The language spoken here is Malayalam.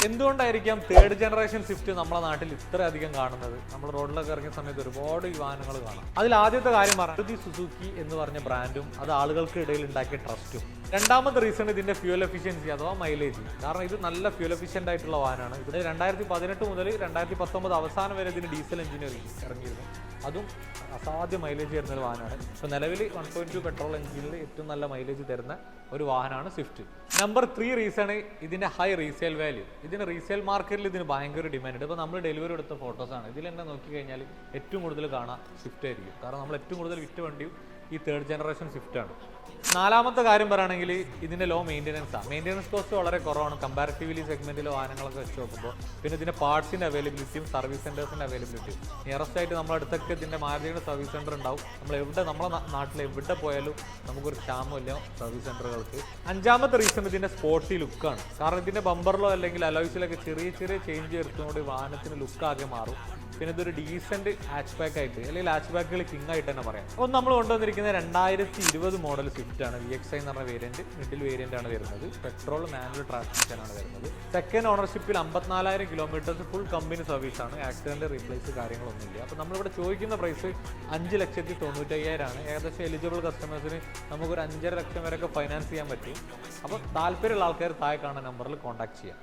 എന്തുകൊണ്ടായിരിക്കാം തേർഡ് ജനറേഷൻ സ്വിഫ്റ്റ് നമ്മുടെ നാട്ടിൽ ഇത്രയധികം കാണുന്നത്? നമ്മൾ റോഡിലൊക്കെ ഇറങ്ങിയ സമയത്ത് ഒരുപാട് ഈ വാഹനങ്ങൾ കാണാം. അതിൽ ആദ്യത്തെ കാര്യം മാരുതി സുസുക്കി എന്ന് പറഞ്ഞ ബ്രാൻഡും അത് ആളുകൾക്ക് ഇടയിൽ ഉണ്ടാക്കിയ ട്രസ്റ്റും. രണ്ടാമത്തെ റീസൺ ഇതിന്റെ ഫ്യൂൽ എഫിഷ്യൻസി അഥവാ മൈലേജ്. കാരണം ഇത് നല്ല ഫ്യൂൽ എഫിഷ്യന്റ് ആയിട്ടുള്ള വാഹനമാണ്. ഇത് 2018 മുതൽ 2019 അവസാനം വരെ ഇതിന് ഡീസൽ എഞ്ചിൻ ഇറങ്ങിയിരുന്നു. അതും അസാധ്യ മൈലേജ് തരുന്ന ഒരു വാഹനമാണ്. ഇപ്പോൾ നിലവിൽ 1.2 പെട്രോൾ എഞ്ചിനിൽ ഏറ്റവും നല്ല മൈലേജ് തരുന്ന ഒരു വാഹനമാണ് സ്വിഫ്റ്റ്. നമ്പർ 3 റീസൺ ഇതിന്റെ ഹൈ റീസെയിൽ വാല്യൂ. ഇതിന് റീസെയിൽ മാർക്കറ്റിൽ ഇതിന് ഭയങ്കര ഡിമാൻഡ് ഉണ്ട്. ഇപ്പോൾ നമ്മൾ ഡെലിവറി എടുത്ത ഫോട്ടോസാണ്. ഇതിൽ തന്നെ നോക്കിക്കഴിഞ്ഞാൽ ഏറ്റവും കൂടുതൽ കാണാൻ സ്വിഫ്റ്റ് ആയിരിക്കും. കാരണം നമ്മൾ ഏറ്റവും കൂടുതൽ വിറ്റ വണ്ടിയും ഈ തേർഡ് ജനറേഷൻ സ്വിഫ്റ്റ് ആണ്. നാലാമത്തെ കാര്യം പറയുകയാണെങ്കിൽ ഇതിന്റെ ലോ മെയിൻ്റെനൻസ് ആണ്. മെയിൻ്റെനൻസ് കോസ്റ്റ് വളരെ കുറവാണ് കമ്പാരിറ്റീവ്ലി സെഗ്മെന്റിലെ വാഹനങ്ങളൊക്കെ വെച്ച് നോക്കുമ്പോൾ. പിന്നെ ഇതിന്റെ പാർട്സിന്റെ അവൈലബിലിറ്റിയും സർവീസ് സെന്റേഴ്സിന്റെ അവൈലബിലിറ്റിയും നിയറസ്റ്റ് ആയിട്ട് നമ്മുടെ അടുത്തൊക്കെ ഇതിന്റെ മാരുതിയുടെ സർവീസ് സെന്റർ ഉണ്ടാവും. നമ്മുടെ നാട്ടിൽ എവിടെ പോയാലും നമുക്കൊരു ക്ഷാമമില്ല സർവീസ് സെന്ററുകൾക്ക്. അഞ്ചാമത്തെ റീസൺ ഇതിന്റെ സ്പോർട്ടി ലുക്കാണ്. കാരണം ഇതിന്റെ ബമ്പറിലോ അല്ലെങ്കിൽ അലോയ്സിലൊക്കെ ചെറിയ ചെറിയ ചേഞ്ച് വരുത്തുന്നതോടെ വാഹനത്തിന് ലുക്കാകെ മാറും. പിന്നെ ഇതൊരു ഡീസന്റ് ഹാച്ച് ബാക്ക് ആയിട്ട് അല്ലെങ്കിൽ ഹാച്ച് ബാക്കുകൾ കിങ് ആയിട്ട് തന്നെ പറയാം. അപ്പോൾ നമ്മൾ കൊണ്ടുവന്നിരിക്കുന്നത് 2020 മോഡൽ സ്വിഫ്റ്റ് ആണ്. VXI എന്ന് പറഞ്ഞ വേരിയന്റ്, മിഡിൽ വേരിയന്റ് ആണ് വരുന്നത്. പെട്രോൾ മാനുവൽ ട്രാൻസ്മിഷൻ ആണ് വരുന്നത്. സെക്കൻഡ് ഓണർഷിപ്പിൽ 54,000 കിലോമീറ്റേഴ്സ് ഫുൾ കമ്പനി സർവീസ് ആണ്. ആക്സിഡന്റ് റീപ്ലേസ് കാര്യങ്ങളൊന്നുമില്ല. അപ്പോൾ നമ്മളിവിടെ ചോദിക്കുന്ന പ്രൈസ് 5,95,000 ആണ്. ഏകദേശം എലിജിബിൾ കസ്റ്റമേഴ്സിന് നമുക്കൊരു 5.5 ലക്ഷം വരെയൊക്കെ ഫൈനാൻസ് ചെയ്യാൻ പറ്റും. അപ്പോൾ താല്പര്യമുള്ള ആൾക്കാർ താഴെ കാണുന്ന നമ്പറിൽ കോൺടാക്ട് ചെയ്യാം.